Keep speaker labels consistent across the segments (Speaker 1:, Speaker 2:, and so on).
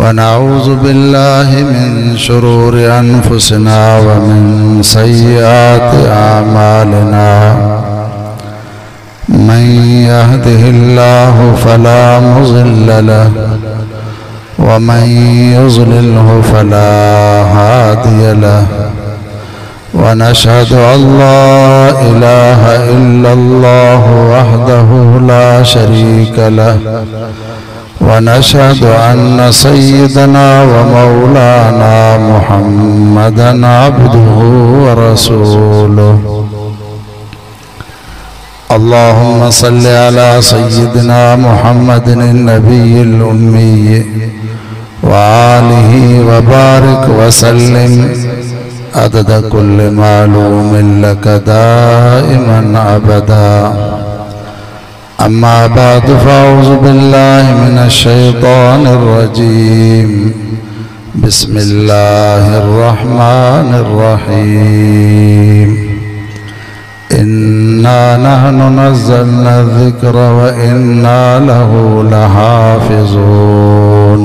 Speaker 1: वनऊज़ु बिल्लाहि मिन शुरूरि अनफुसिना व मिन सय्यिआति आमालिना मन यहदिहिल्लाहु फला मुज़िल्ल लहु व मन युज़लिल्हु फला हादिय लहु व नशहदु अल्ला इलाहा इल्लल्लाहु वहदहु ला शरीका लहु व नशहदु अन्न सय्यदना व मौलाना मुहम्मदन अब्दुहु व रसूलुहु। अल्लाहुम्मा सल्लि अला सय्यिदिना मुहम्मदिन नबिय्यिल उम्मी व आलिहि व बारिक व सल्लिम अदद कुल्लि मालूमिन लक दाइमन अबदा। अम्मा बाद फ़अऊज़ु बिल्लाहि मिनश शैतानिर रजीम। बिस्मिल्लाहिर रहमानिर रहीम। इन्ना नहनु नज़्ज़लना ज़िक्र व इन्ना लहु लहाफ़िज़ून।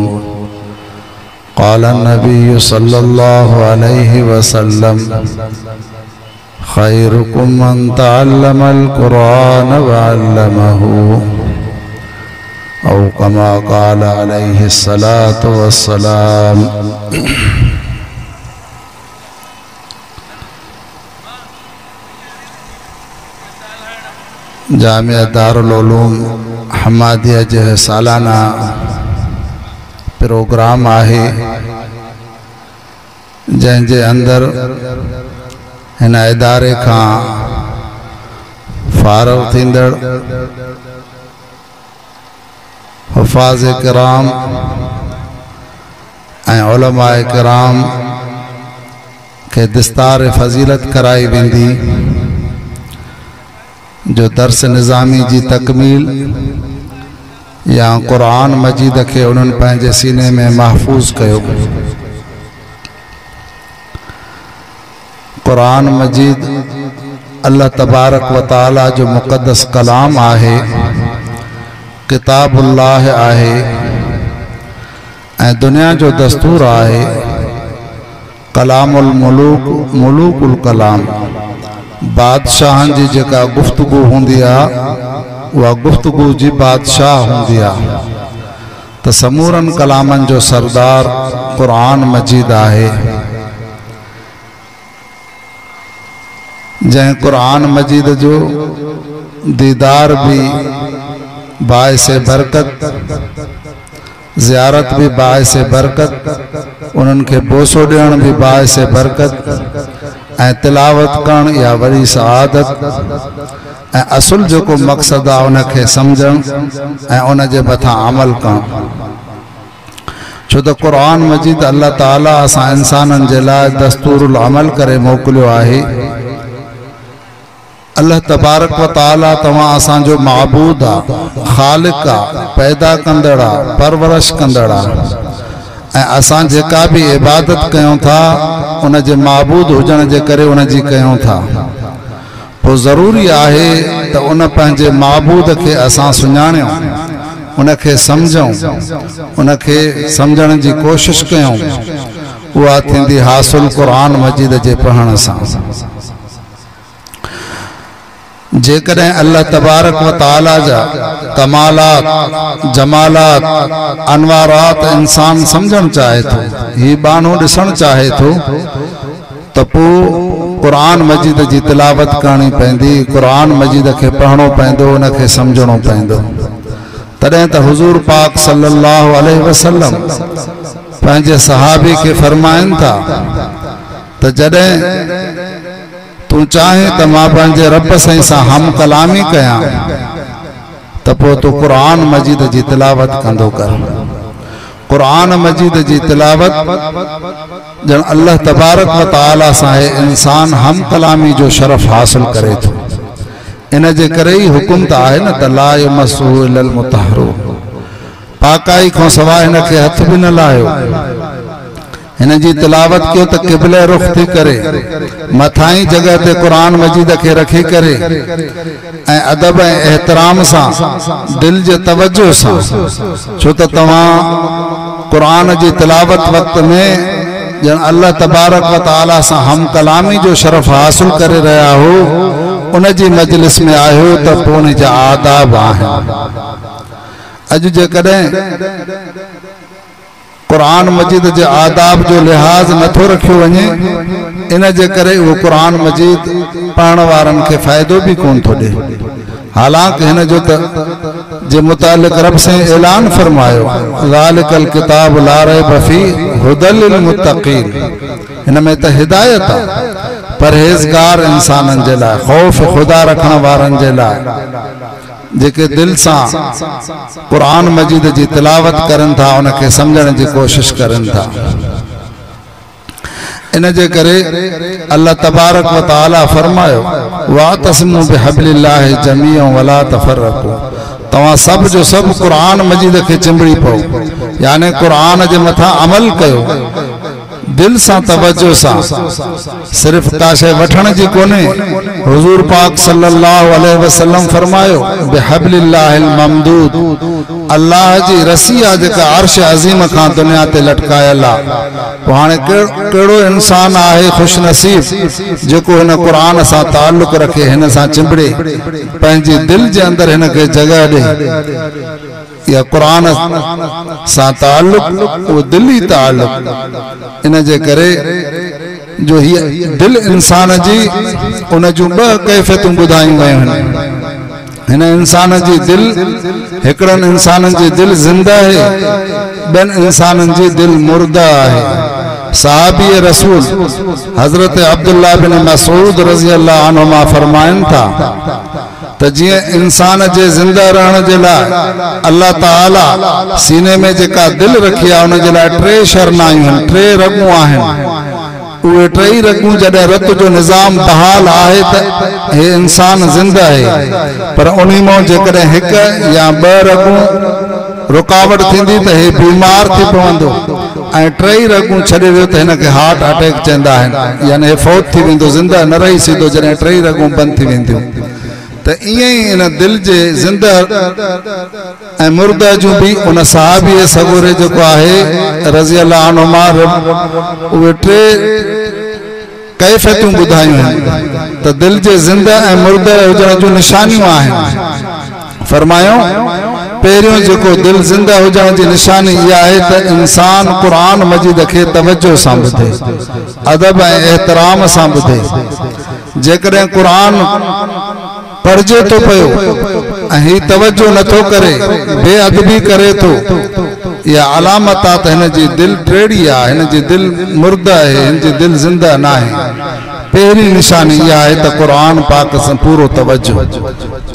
Speaker 1: क़ाला नबिय्यु सल्लल्लाहु अलैहि वसल्लम खैरुकुम मन तअल्लमल कुरान व अल्लमहु औ कमा क़ाला अलैहि सलातु वस्सलाम। जामिया दारुल उलूम हमादिया जो सालाना प्रोग्राम आहे जंहिंजे अंदर हिन इदारे का फारग थींदड़ हुफ़ाज़ किराम ऐं उलमाए किराम के दिस्तार फ़ज़ीलत कराई वेंदी जो दर्स निज़ामी जी तकमील या कुरान मजीद के उन्होंने पंहिंजे सीने में महफूज कयो। कुरान मजीद अल्लाह तबारक व ताला जो मुक़द्दस कलाम आहे, किताबुल्लाह आहे ऐं दुनिया जो दस्तूर आहे। कलामुल मुलूक मुलूकुल कलाम, बादशाहन जी जेका गुफ्तगू हुंदी आहे वह गुफ्तगू जी बादशाह हुंदी आहे। तो समूरन कलामन जो सरदार कुरान मजीद आहे। जै कुरान मजीद जो दीदार भी बाइसे बरकत, ज़ियारत भी बाइसे बरकत, उन्हनि खे बोसो ॾियण भी बाइसे बरकत ऐं तिलावत करण या वरी सआदत ऐं असुल जो को मक़सद आहे उनखे सम्झण ऐं उन जे मथां अमल करण। छो त कुरान मजीद अल्लाह ताला असां इंसाननि जे लाइ दस्तूरुल अमल करे मोकिलियो आहे। अल्लाह तबारक व ताला तव्हां असांजो माबूद आहे, ख़ालिक आहे, पैदा कंदड़ आहे, परवरिश कंदड़ आहे ऐं असां जेका भी इबादत कयूं था उन जे माबूद हुजण जे करे उन जी कयूं था। पोइ ज़रूरी आहे त उन पंहिंजे माबूद खे असां सुञाणियूं, उनखे सम्झूं, उनखे सम्झण जी कोशिश कयूं। उहा थींदी हासिल कुरान मजीद जे पढ़ण सां। जेकॾहिं अल्लाह तबारक व ताला जा कमालात, जमालात, अनवारात इंसान समझण चाहे थो, ही बानो ॾिसण चाहे थो, त पोइ कुरान मजीद जी तिलावत करणी पवंदी, कुरान मजीद खे पढ़णो पवंदो, उनखे सम्झणो पवंदो। तॾहिं त हुज़ूर पाक सल्लल्लाहु अलैहि वसल्लम पंहिंजे सहाबी खे फरमाइनि था त जॾहिं तू चाहे त मां पंहिंजे रब साईं सां हम कलामी कयां त पोइ तू कुरान मजीद जी तिलावत कंदो कर। कुरान मजीद जी तिलावत जन अल्लाह तबारक व ताला सां इंसान हम कलामी जो शरफ हासिल करे थो। इन जे करे ही हुकुम त आहे न त ला यमस्सुहु इल्लल मुतहहरून, पाकाई खां सवाइ हिन खे हथ बि न लाहियो। हिन जी तिलावत कयो त क़िबले रुख थी करे, मथाई जगह ते कुरान मजीद खे रखी करे ऐं अदब ऐं एहतराम सां, दिल जे तवज्जो सां। छो त तव्हां कुरान जी तिलावत वक्त में जन अल्लाह तबारक व तआला से हम कलामी जो शरफ हासिल करे रहा हो उन जी मजलिस में आयो तो पोने जा आदाब आहिनि। अज जे कदे कुरान मजीद जे आदाब जो लिहाज नथो रखियो वने इन जे करे वो कुरान मजीद पढ़ण वारन के फायदो भी कोन थो दे। हालांकि हिन जो जे मुतालिक रब से ऐलान फरमायो ज़ालिकल किताब ला रैब फी हुदल लिल मुत्तकीन, इन में त हिदायत है परहेज़गार इंसानन जे लाइ, खौफ खुदा रखण वारन जे लाइ, जेके दिल से कुरान मजीद की तिलावत करन था उनके समझण की कोशिश करन था। इन जे करे अल्लाह तबारक व तआला फरमायो वातसिमु बिहब्लिल्लाहि जमीअन वला तफर्रकू, तवा सब जो सब कुरान मजीद के चिंबड़ी पो, यानी कुरान जे मथा अमल कयो दिल सा तवज्जो सा, सिर्फ काशे वठण जी कोने। हुजूर पाक सल्लल्लाहु अलैहि वसल्लम फरमायो बिहब्लिल्लाहिल ममदूद, अल्लाह जी रसी आ जेका अर्श अजीम का दुनिया ते लटकायल आ। हाणे केड़ो इंसान आहे खुश नसीब जेको इन कुरान सा ताल्लुक रखे, हिन सा चिंबड़े पंहिंजी दिल जे अंदर हिन के जगह दे। या कुरान सा ताल्लुक वो दिली ताल्लुक, इन जे करे जो ही दिल इंसान जी उन जो ब कैफियतूं ॿुधायूं वयूं आहिनि। हिन इंसान जी दिल, हिकड़नि इंसाननि जी दिल ज़िंदा है, ॿियनि इंसाननि जी दिल मुर्दा है। सहाबी रसूल हजरत अब्दुल्लाह बिन मसूद रज़ी अल्लाह अन्हुमा फरमाइन था तो जिए इंसान जे जिंदा रहने जे लाइ अल्लाह ताला सीने में जेका दिल रखी है उन जे लाइ टे शरनायूं आहिनि, टे रगूं आहिनि। उहे टई रगूं जॾहिं रत जो निज़ाम बहाल आहे त हे इंसान जिंदा है, पर उन्हीं में जेकॾहिं हिक या ॿ रगूं रुकावट थींदी त हे बीमार थी पवंदो, ऐं टई रगूं छॾे वियो त हिन खे हार्ट अटैक चवंदा आहिनि, यानी हे फौत थी वेंदो, जिंदा न रही सघंदो जॾहिं टई रगूं बंदि थी वेंदियूं। तो इं इन दिल जे जिंदा ऐं मुर्दा जो भी उन सहाबी सगोरे जो है रज़ी अल्लाह अन्हुमा उहे टे कैफियतूं ॿुधायूं आहिनि त दिल जे जिंदा ऐं मुर्दा हुजण जूं निशानियूं आहिनि। फरमायो पहिरियों जेको दिल जिंदा हुजण जी निशानी इहा आहे त इंसान कुरान मजीद के तवज्जो सां ॿुधे, अदब ऐं एहतराम सां ॿुधे। जेकॾहिं कुरान पढ़जे तो पयो ऐं ही तवज्जो नथो करे, बेअदबी करे तो, या अलामत आ त हिन जी दिल टेड़ी आ, हिन जी दिल मुर्दा है, हिन जी दिल जिंदा ना है। पहली निशानी यह है तो कुरान पाक से पूरो तवज्जो।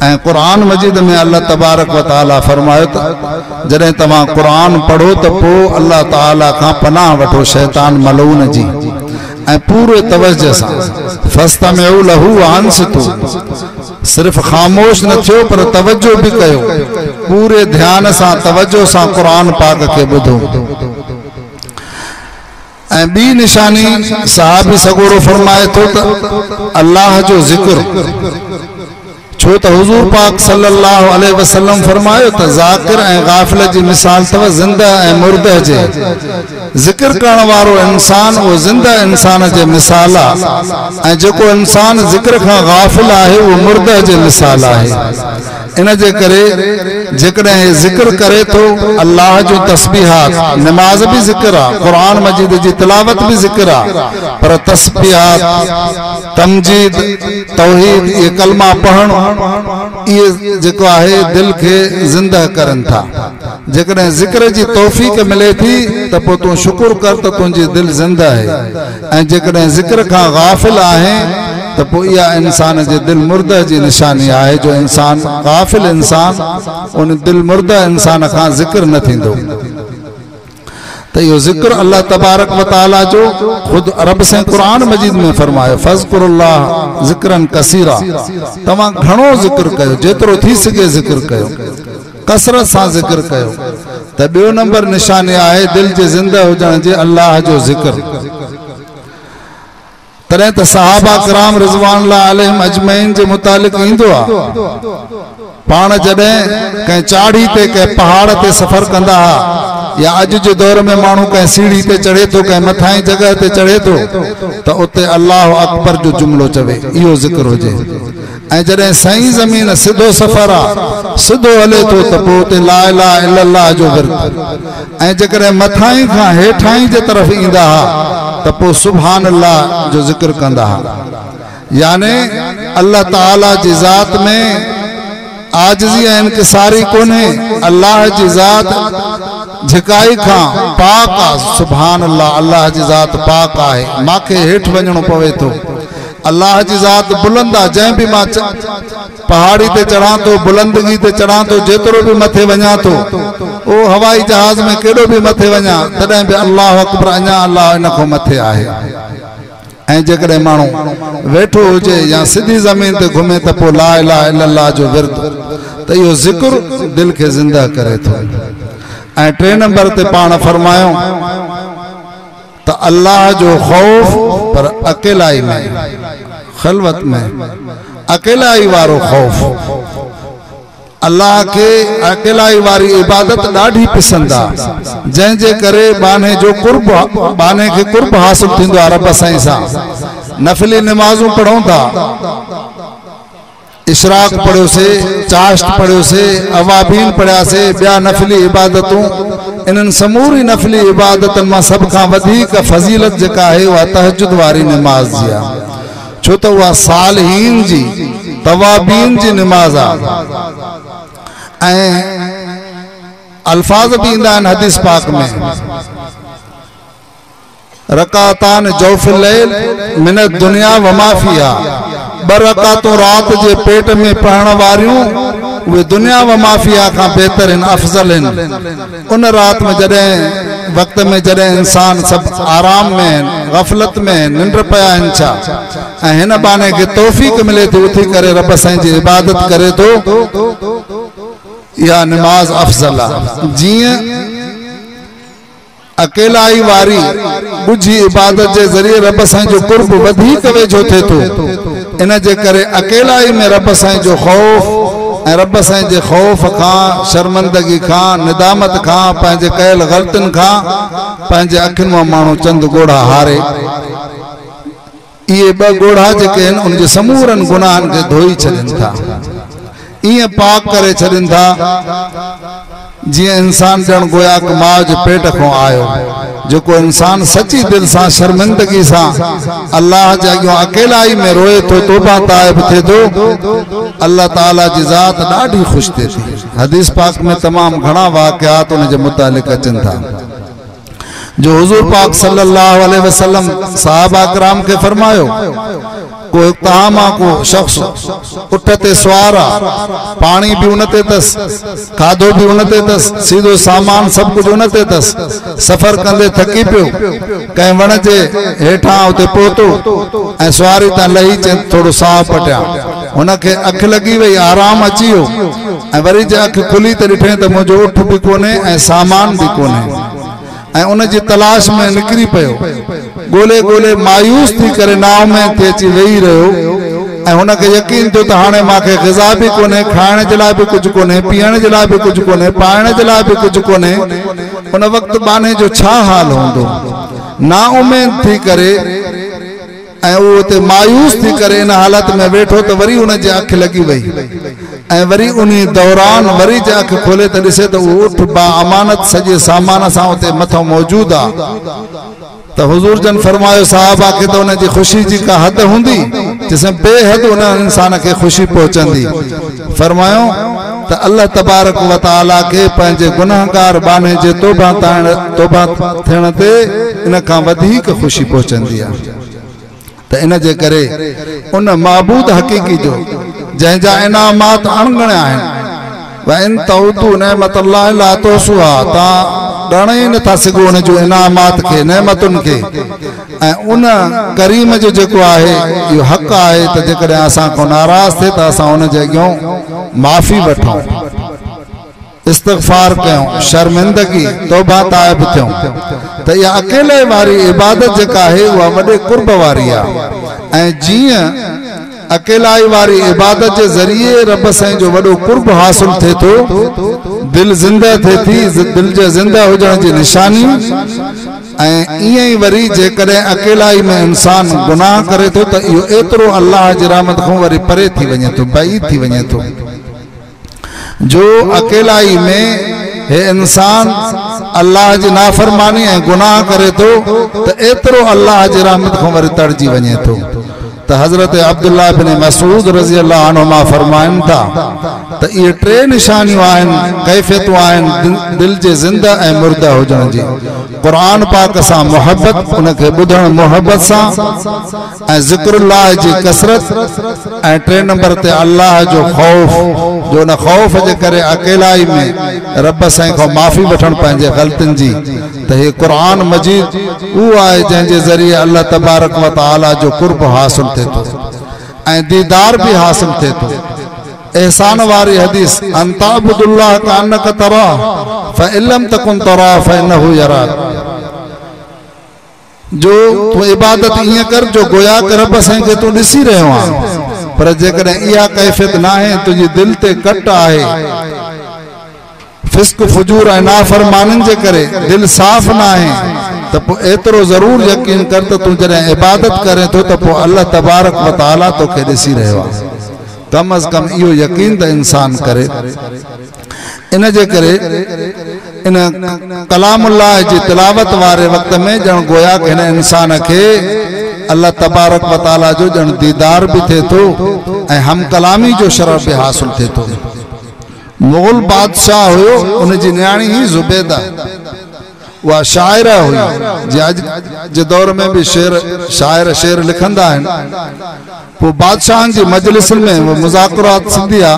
Speaker 1: ऐं कुरान मजीद में अल्लाह तबारक व तआला फरमायो त जॾहिं तव्हां कुरान पढ़ो तो पो अल्लाह ताला का पनाह वठो शैतान मलून जी, ऐं पूरे तवज्जो सां फस्तमिउ लहू वांसितू, सिर्फ खामोश न थियो पर तवज्जो भी कयो, पूरे ध्यान सां तवज्जो सां कुरान पाक के ॿुधो। ऐं ॿी निशानी साहबी सगोरो फरमाए थो त अल्लाह जो जिक्र, छो तो हुजूर पाक सल्लल्लाहु अलैहि वसल्लम फरमायो त ज़ाकिर ऐं गाफिल जी मिसाल तव जिंदा ऐं मुर्दा जे। जिक्र करण वारो इंसान वो जिंदा इंसान जे मिसाल आ, ऐं जेको इंसान जिक्र खां गाफिल आहे वो मुर्दा जे मिसाल आहे। इन जे करे जेकॾहिं जिक्र करे तो अल्लाह जो तस्बीहात, नमाज भी जिक्र आ, कुरान मजीद जी तिलावत भी जिक्र आ, पर तस्बीहात, तमजीद, तौहीद, ये कलमा पढ़ण ये जेको आहे दिल के जिंदा करन था। जेकॾहिं जिक्र जी तौफीक मिले थी त पोइ तूं शुक्र कर त तुंहिंजी दिल जिंदा है, ऐं जेकॾहिं जिक्र खां गाफिल आहे तो पोइ इहा इंसान जे दिल मुर्दा जी निशानी आहे। जो इंसान गाफिल इंसान उन दिल मुर्दा इंसान का जिक्र न थींदो। तो यो जिक्र अल्लाह तबारक व तआला जो खुद रब से कुरान मजीद में फरमायो फज़कुरुल्लाह जिक्रन कसीरा, तमाम घणो जिक्र कयो, जेतरो थी सके जिक्र कयो, कसरत सां जिक्र कयो। तो ॿियो नंबर निशानी आहे दिल जे जिंदा हुजण जे अल्लाह जो जिक्र। तॾहिं त सहाबा किराम रिज़वानुल्लाह अलैहिम अजमईन जे मुतालिक ईंदो आ, पाण जॾहिं कंहिं चाढ़ी ते कंहिं पहाड़ ते सफ़र कंदा हा या अज जे दौर में मानू कहीं सीढ़ी ते चढ़े तो कहीं मथाई जगह ते चढ़े तो उते अल्लाह अकबर जो जुमलो चवे इहो जिक्र हो जे। ऐं जॾहिं सही ज़मीन सिधो सफ़र आ सिधो हले तो त पोइ उते ला इलाहा इल्लल्लाह जो विर्त। ऐं जेकॾहिं मथाई खां हेठाई जे तरफ़ ईंदा हा त पोइ सुभान अल्लाह जो जिक्र कंदा हा। याने अल्लाह ताला जी ज़ात में आजिज़ी ऐं इनकिसारी कोन्हे। अल्लाह जी ज़ात झिकाई खां पाक आहे। सुभान अल्लाह, अल्लाह जी ज़ात पाक आहे। मांखे हेठि वञणो पवे थो। अल्लाह जी ज़ात बुलंद आहे। जंहिं बि मां पहाड़ी ते चढ़ां थो, बुलंदगी ते चढ़ां थो, जेतिरो बि मथे वञा थो, ओ हवाई जहाज में केॾो बि मथे वञा तॾहिं बि अल्लाह अकबर, अञा अल्लाह इन खां मथे आहे। ऐं जेकॾहिं माण्हू वेठो हुजे या सिधी ज़मीन ते घुमे त पोइ ला इलाहा इल्लल्लाह जो विर्त त इहो ज़िक्र दिलि खे ज़िंदा करे थो। ऐं 3 नंबर ते पाण फरमायो त अल्लाह जो ख़ौफ पर अकेलाई में, ख़लवत में अकेलाई वारो ख़ौफ। अल्लाह के अकेलाई वारी इबादत ॾाढी पसंदि आहे। जंहिंजे करे बाने जो कुर्ब, बाने खे कुर्ब हासिल थींदो आहे रब साईं सां। नफ़िली नमाज़ूं पढ़ूं था, इशराक पढ़ियोसीं, चाश्त पढ़ियोसीं, अवाबीन पढ़ियासीं, ॿिया नफ़िली इबादतूं। इन्हनि समूरी नफ़िली इबादतनि मां सभ खां वधीक फज़ीलत जेका आहे उहा तहज्जुद वारी नमाज़ जी आहे। छो त उहा सालिहीन जी, तवाबीन जी नमाज़ आहे। ऐं अल्फाज भी इंदा आहिनि हदीस पाक में, रकातान जौफिल लैल मिन दुनिया व मा फिहा। 2 रकातूं रात जे पेट में पढ़ण वारियूं उहे दुनिया व मा फिहा खां बेहतर आहिनि, अफ़ज़ल आहिनि। उन रात में जॾहिं वक़्त में जॾहिं इंसान सभु आराम में, गफ़लत में, निंड पिया आहिनि छा, ऐं हिन बाने खे तौफ़ीक़ मिले थी उथी करे रब साईं जी इबादत करे थो, या नमाज अफ़ज़ल आहे। जीअं अकेलाई वारी ॻुझी इबादत जे ज़रिए रब साईं जो कुर्ब वधीक वेझो थिए थो। इन जे करे अकेलाई में रब साईं जो ख़ौफ ऐं रब साईं जे ख़ौफ खां, शर्मंदगी खां, निदामत खां, पंहिंजे कयल ग़लतियुनि खां पंहिंजे अखियुनि मां माण्हू चंद ॻोढ़ा हारे। इहे 2 ॻोढ़ा जेके आहिनि उनजे समूरनि गुनाहनि खे धोई छॾनि था, इं पाक करे छॾनि था जीअं इंसान ॼण गोया कि माउ जे पेट खां आयो। जेको इंसान सची दिलि सां, शर्मिंदगी सां अल्लाह जे अॻियां अकेलाई में रोए थो, तौबा ताइब थिए थो, अल्लाह ताला जी ज़ात ॾाढी ख़ुशि थिए थी। हदीस पाक में तमामु घणा वाक़ियात उन जे मुतालिक़ अचनि था जो हुज़ूर पाक सल्लल्लाहु अलैहि वसल्लम सहाबा किराम के फरमायो, को तहामा को शख्स उठ ते सवार आ, पानी भी उनते तस, खाधो भी उनते तस, सीधो सामान सब कुछ उनते तस। सफर कंदे थकी पियो, कहीं वण जे हेठां उते पहुतो ऐं सवारी तां लही चे थोड़ो साह पटिया, उनखे अख लगी वई, आराम अची वियो ऐं वरी जे अख खुली त ॾिठे त मुंहिंजो उठ भी कोन्हे ऐं सामान भी कोन्हे ऐं उन जी तलाश में निकिरी पियो। गोले गोले मायूस थी करे नाव में ते अची वेही रहियो ऐं हुनखे यकीन थियो त हाणे मूंखे ग़िज़ा भी कोन्हे, खाइण जे लाइ भी कुझु कोन्हे, पीअण जे लाइ भी कुझु कोन्हे, पाइण जे लाइ भी कुझु कोन्हे। उन वक़्तु बाने जो छा हाल हूंदो? ना उमेद थी करे ऐं उहो उते मायूस थी करे इन हालत में वेठो त वरी उन जी अख लगी वई ऐं वरी उन दौरान वरी जे अख खोले त ॾिसे त उहो उठ बा अमानत सॼे सामान सां उते मथां मौजूद आहे। त हुज़ूर जन फरमायो साहबा खे त उन जी ख़ुशी जी का हद हूंदी जिसमें बेहद उन इंसान खे ख़ुशी पहुचंदी। फरमायो त अल्लाह तबारक व तआला के पंहिंजे गुनाहगार बाने जे तौबा थियण ते इन खां वधीक ख़ुशी पहुचंदी आहे। त इन जे करे उन माबूद हक़ीक़ी जो जंहिंजा इनामात अणगणिया आहिनि, व इन तउदू नेमतुल्लाह ला तुहसूहा, तव्हां ॼाणे ई नथा सघो उन जो इनामात खे, नेमतुनि खे। ऐं उन करीम जो जेको आहे इहो हक़ आहे त जेकॾहिं असां को नाराज़ थिए त असां उन जे अॻियां माफ़ी वठूं, इस्तग़फ़ार कयूं, शर्मिंदगी तौबा ताइब थियूं। त इहा अकेले वारी इबादत जेका आहे उहा वॾे कुर्ब वारी आहे। ऐं जीअं अकेलाई वारी इबादत के जरिए रब साईं जो वडो कुर्ब हासिल थे तो दिल जिंदा थे थी दिल जे जिंदा होजण जी निशानी ई वरी जेकॾहिं अकेलाई में इंसान गुनाह करे तो इहो एतिरो अल्लाह जी रहमत खां वरी परे थी वञे तो बाईद थी वञे तो जो अकेलाई में हे इंसान अल्लाह जी नाफरमानी ए गुनाह करे तो एतिरो अल्लाह जी रहमत खां वरी तड़जी वञे तो हजरत अब्दुल्ला बिन मसूद रज़ी अल्लाह अन्हुमा फरमाइन था तो ये टे निशानियों आहिनि कैफियतूं आहिनि दिल जे जिंदा ए मुर्दा होजण जी कुरान पाक सा मोहब्बत उनके बुधण मोहब्बत सा ए जिक्रुल्लाह जी कसरत ए टे नंबर ते अल्लाह जो खौफ जो न खौफ जे करे अकेलाई में रब साईं को माफ़ी वठण पंहिंजे ग़लतियुनि जी तो ये कुरान मजीद वो आए जंहिंजे ज़रिए अल्लाह तबारक व तआला जो कुर्ब हासिल थे तो दीदार भी हासिल थे तो एहसान वारी हदीस अंताबुदुल्लाह कान्नक तरा फइल्लम तकुन तरा फइन्नहु यराक जो तू इबादत इं कर जो गोया कर रब साईं के तू ॾिसी रहियो आहे पर जेकॾहिं इहा कैफियत ना है तुझी दिल ते कट आहे फिस्क फुजूर ए नाफरमानन जे करे दिल साफ ना है तो एतरो जरूर यकीन कर तो तू जरे इबादत करे तो अल्लाह तबारक व तआला तो के दिसी रहो कम अज कम यो यकीन तो इंसान करे इन जे करे इन कलामुल्लाह जी तिलावत वारे वक्त में जन गोया के इंसान के अल्लाह तबारक व तआला जो जन दीदार भी थे तो हम कलामी जो शरफ भी हासिल थे तो मुगल बादशाह हुयो उन जी न्याणी ही जुबैदा वह शायरा हुई जे अज जे दौर में भी शायर शेर लिखंदा हैं वो बादशाह जी मजलिस में वो मुज़ाकरात सिंधिया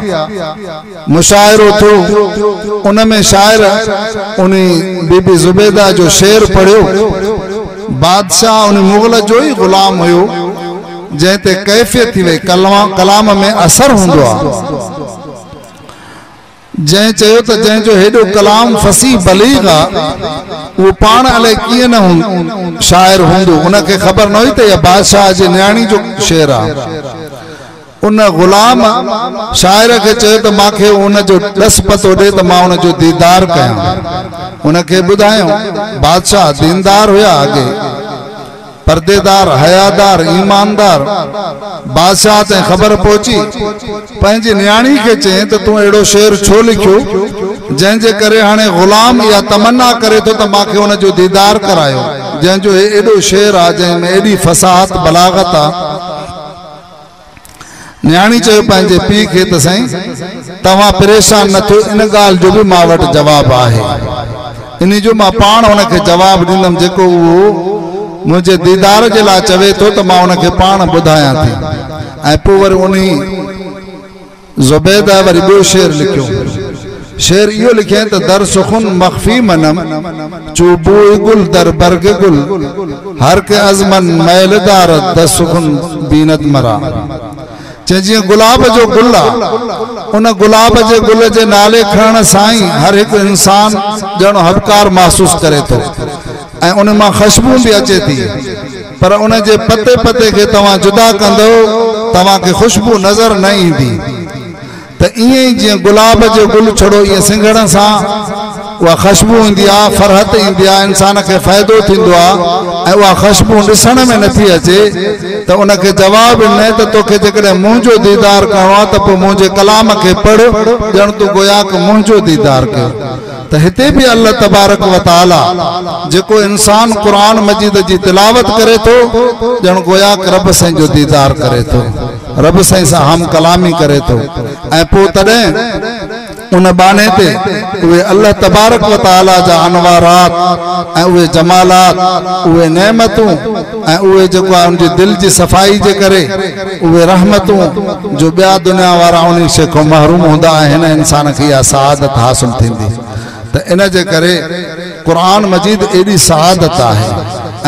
Speaker 1: मुशायरो थो उन में शायर उन्हीं बीबी जुबैदा जो शेर पढ़ियो बादशाह उन मुगल जो ही गुलाम हुयो जैते कैफियत थी वही कलाम में असर हुंदो जै चयो तो जै जो हेडो कलाम फसी बलीग वो पान अले किए न शायर हुंदो उनके खबर न हुई तो या बादशाह जी न्याणी जो शेर आ उन गुलाम शायर के चयो तो माखे उन जो दस पतो दे तो मां उन जो दीदार कया उनके बुधायो बादशाह दीनदार हुया आगे पर्देदार हयादार ईमानदार बादशाह ते खबर पहुंची पंहिंजी न्याणी के चए तो तू एड़ो शेर छो लिखियो जंहिंजे करे हाणे गुलाम या तमन्ना करे तो माखे उन जो दीदार करायो जंहिंजो एडो शेर आ जंहिंमें एडी फसाहत बलागत आ न्याणी चयो पंहिंजे पी के त साईं तव्हां परेशान न थियो इन गाल जो भी मां वटि जवाब आहे इन जो मां पाण उनके जवाब ॾींदमि जेको वो मुझे दीदार के ला चवे तो मां उनके पान बुधाया थी ऐ पो वर उन्हीं जुबैदा वरी बो शेर लिखियो शेर यो लिखे तो दर सुखुन मख्फी मनम चूबू गुल दर बरग गुल हर के अजमन मैलदार दस सुखुन बीनत मरा जी गुलाब जो गुल उन गुलाब जे गुल जे नाले खण साईं हर एक इंसान जनो हबकार महसूस करे तो उन मां खुशबू भी अचे थी पर उन जे पते पते के तवा जुदा कंदो तवा के खुशबू नजर न ईंदी तो इं जी गुलाब जो गुल छोड़ो ये सिंगड़ सा वह खुशबू इंदी आ फरहत इंदी आ इंसान के फायदो थिंदो आ वह खुशबू दिसण में नथी अचे तो उनके जवाब न तो तोखे जेकॾहिं मुंहिंजो दीदार करणो आहे त पोइ मुंहिंजे कलाम के पढ़ ॼण तू गोया के मुंहिंजो दीदार कयो तो हिते भी अल्लाह तबारक व तआला जेको इंसान कुरान मजीद जी तिलावत करे तो ॼण गोया के रब साईं जो दीदार करे तो रब साईं सां हम कलामी करे तो ऐं पोइ तॾहिं उन बाने ते उहे अल्लाह तबारक व तआला जा अनवारात ऐं उहे जमालात उहे नेमतूं ऐं उहे जेको आहे उनजी दिल जी सफ़ाई जे करे उहे रहमतूं जो ॿिया दुनिया वारा उन शइ खां महरूम हूंदा आहिनि इंसान खे इहा सआदत हासिल थींदी त इन जे करे क़ुरान मजीद एडी सआदत आहे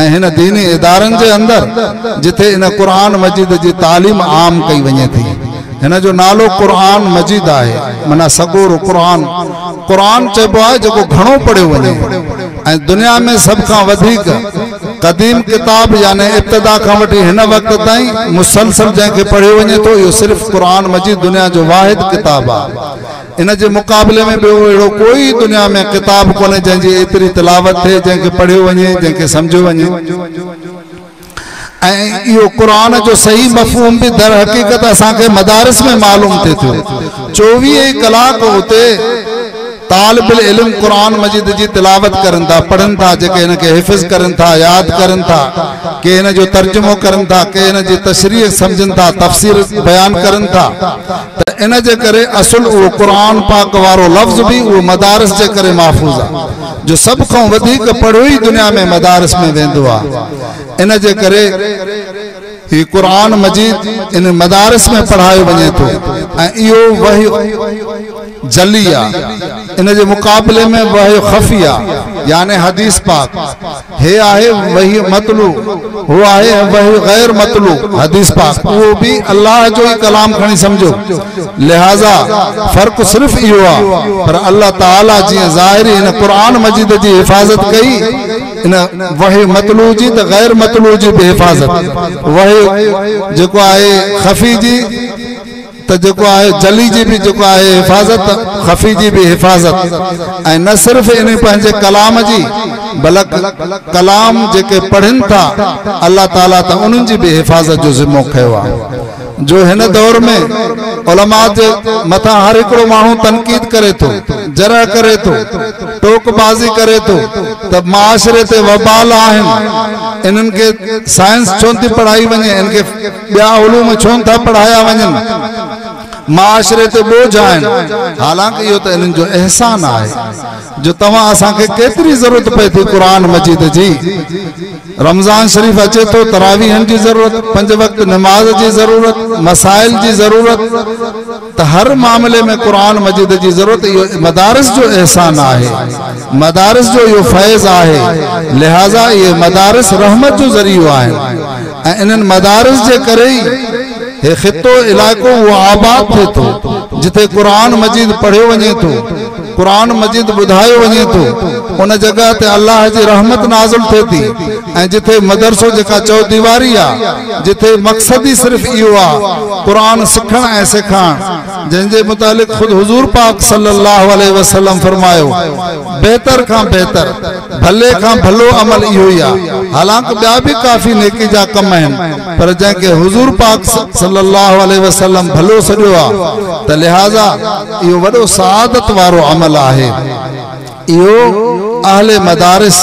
Speaker 1: ऐं हिन दीनी इदारनि जे अंदरि जिथे इन क़ुरान मजीद जी तालीम आम कई वञे थी हिन जो नालो क़ुरान मजीद आहे माना सगोर क़ुरान कुरान चइबो आहे जेको घणो पढ़ियो वञे ऐं दुनिया में सब खां वधीक कदीम किताब यानी इब्तिदा खां वठी हिन वक्त ताईं मुसलसल जंहिंखे पढ़ियो वञे थो इहो सिर्फ़ कुरान मजीद दुनिया जो वाहिद किताब आहे। इन जे मुक़ाबले में ॿियो अहिड़ो कोई दुनिया में किताब कोन्हे जंहिंजी एतिरी तिलावत थिए, जंहिंखे पढ़ियो वञे, जंहिंखे सम्झो वञे। ऐं इहो कुरान जो सही मफ़हूम भी दर हक़ीक़त असांखे मदारिस में मालूम थिए थो। 24 कलाक उते तालिबुल इल्म कुरान मजीद जी तिलावत करन था, पढ़न था, जेके इनके हिफ़्ज़ करन था, याद करन था, के इन जो तर्जुमो करन था, के इन जी तशरीह समझन था, तफसीर बयान करन था। त इन जे करे असुल वो कुरान पाक वारो लफ्ज़ भी वो मदारिस जे करे महफूज है, जो सब खां वधीक पढ़ियो ही दुनिया में मदारिस में वेंदो आहे। इन जे करे ही कुरान मजीद इन मदारिस में पढ़ायो वञे थो ऐं इहो वही जलिया। इन जे मुक़ाबले में वही खफिया यानी हदीस पाक हे आहे वही मतलू, वो आहे वही गैर मतलू हदीस पाक, वो भी अल्लाह जो ही कलाम खणी समझो। लिहाजा फर्क सिर्फ इहो आहे, पर अल्लाह ताला जी ज़ाहिरी इन कुरान मजीद जी हिफाजत कई, इन वही मतलू जी त गैर मतलू जी भी हिफाजत, वही जेको आहे खफी जी तो जो आहे जली जी भी जो आहे हिफाजत, खफी जी भी हिफाजत। ऐं न सिर्फ इन पंहिंजे कलाम जी बल्कि कलाम जेके पढ़न था अल्लाह ताला त उन्हनि जी भी हिफाजत जो ज़िम्मो खयो आहे। जो हिन दौर में उलमा जे मथा हर हिकिड़ो माण्हू तनकीद करे थो, जरह करे थो, टोकबाज़ी करे थो त माशरे ते वबाल आहिनि, इन्हनि खे साइंस छो थी पढ़ाई वञे, इनके ॿिया उलूम छो था पढ़ाया वञनि, माशरे ते बोझ आहिनि। हालांकि इहो त इन्हनि जो एहसान आहे जो तव्हां असांखे केतिरी ज़रूरत पए थी कुरान मजीद जी। रमज़ान शरीफ अचे तो तरावीहन जी ज़रूरत, 5 वक्त नमाज जी ज़रूरत, मसाइल जी ज़रूरत, त हर मामले में कुरान मजीद जी ज़रूरत। इहो मदारिस जो एहसान आहे, मदारिस जो इहो फैज़ आहे। लिहाजा ये मदारिस रहमत जो ज़रियो आहे ऐं इन्हनि मदारिस जे करे ही हे खितो इलाको वो आबाद थे तो जिथे कुरान मजीद पढ़ियो वञे तो, कुरान मजीद बुधायो वञे तो, उन जगह ते अल्लाह जी रहमत नाज़िल थे थी। ऐं जिथे मदरसो जेका चौदीवारी आ, जिथे मकसद ही सिर्फ इहो आ कुरान सिखण ऐं सिखाइण, जंहिंजे मुतालिक खुद हुजूर पाक सल्लल्लाहु अलैहि वसल्लम फरमायो बेहतर खां बेहतर, भले खां भलो अमल इहो ही आ। हालांकि ॿिया भी काफ़ी नेकी जा कम आहिनि, पर जंहिंखे हुजूर पाक सल्लल्लाहु अलैहि वसल्लम भलो सॼो आ, त लिहाजा इहो वॾो सआदत वारो अमल आहे। इहो अहले मदारिस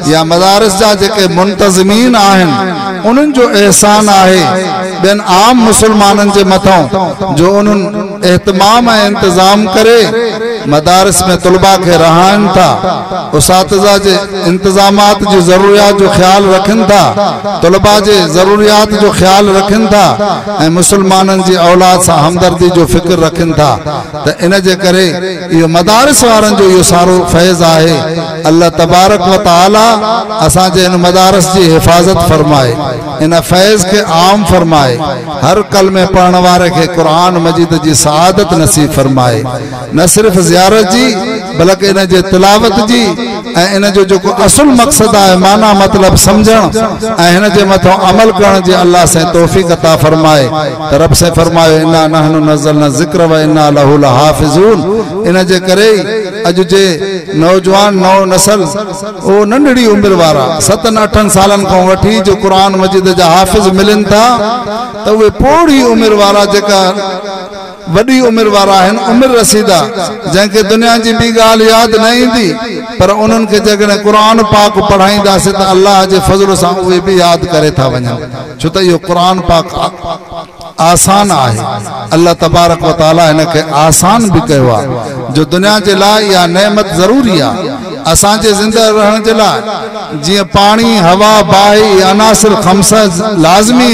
Speaker 1: या मदारिस जा जेके मुंतज़मीन आहिनि उन्हनि जो एहसान आहे ॿियनि आम मुसलमाननि जे मथां, जो उन्हनि एहतमाम ऐं इंतज़ाम करे मदारिस में तुलबा के रहान था, उसातिज़ा जे इंतजामात जी ज़रूरियात जो ख्याल रखन था, तुलबा जे ज़रूरियात जो ख्याल रखन था ऐं मुसलमाननि जी औलाद सां हमदर्दी जो फिक्र रखन था। त इन जे करे इहो मदारिस वारनि जो इहो सारो फैज़ आहे। अल्लाह तबारक व तआला असांजे इन मदारिस जी हिफाजत फरमाए, इन फैज़ के आम फरमाए, हर कलमे पढ़ने वारे के कुरान मजीद जी सआदत नसीब फरमाए। न सिर्फ ज़ियारत जी बल्कि इन जे तिलावत जी ऐं इन जो जो असुल मकसद है माना मतलब समझण ऐं हिन जे मथां अमल करण जी अल्लाह से तौफीक अता फरमाए। तरफ से फरमायो इन्ना नहनु नज़लना ज़िक्र व इन्ना लहु लहाफ़िज़ून। इन जे करे अज जे नौजवान नौ नस्ल ओ नंढड़ी उम्र वारा 7-8 सालन को वठी जो कुरान मजीद जा हाफिज मिलन था, तो वे पोड़ी उम्र वारा जेका वडी उम्र वारा हैं, उम्र रसीदा जैसे दुनिया की भी गाल याद नहीं थी, पर उन्हनि के जगह कुरान पाक पढ़ाईंदासीं तो अल्लाह के फजल से वे भी याद करे था वञनि, छो तो यो कुरान पाक आसान है। अल्लाह तबारक व तआला इनके आसान भी कयो आहे, जो दुनिया के लाइ या नेमत जरूरी है असांजे जिंदा रहण जे लाइ। जी पानी, हवा, बाहि, अनासिर खमसा लाज़मी,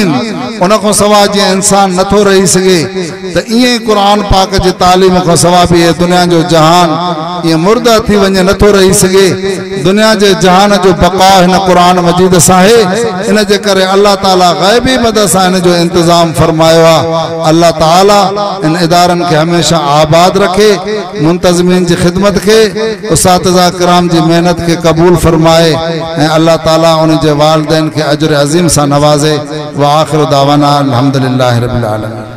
Speaker 1: उन खां सवाइ जीअं इंसान नथो रही सघे त ईअं क़ुरान पाक जी तालीम खां सवाइ बि इहे दुनिया जो जहान ईअं मुर्दा थी वञे नथो रही सघे। दुनिया जे जहान जो बका हिन क़ुरान मजीद सां आहे। इन जे करे अल्लाह ताला ग़ैबी मदद सां इन जो इंतज़ाम फरमायो आहे। अल्लाह ताला इन इदारनि खे हमेशा आबाद रखे, मुंतज़मीन जी ख़िदमत के, उसातिज़ा किराम जी मेहनत के कबूल फरमाए ऐं अल्लाह ताला उन जे वालिदैन खे अजर अज़ीम सां नवाज़े। व आख़िर दावाना अल्हम्दुलिल्लाहि रब्बिल आलमीन।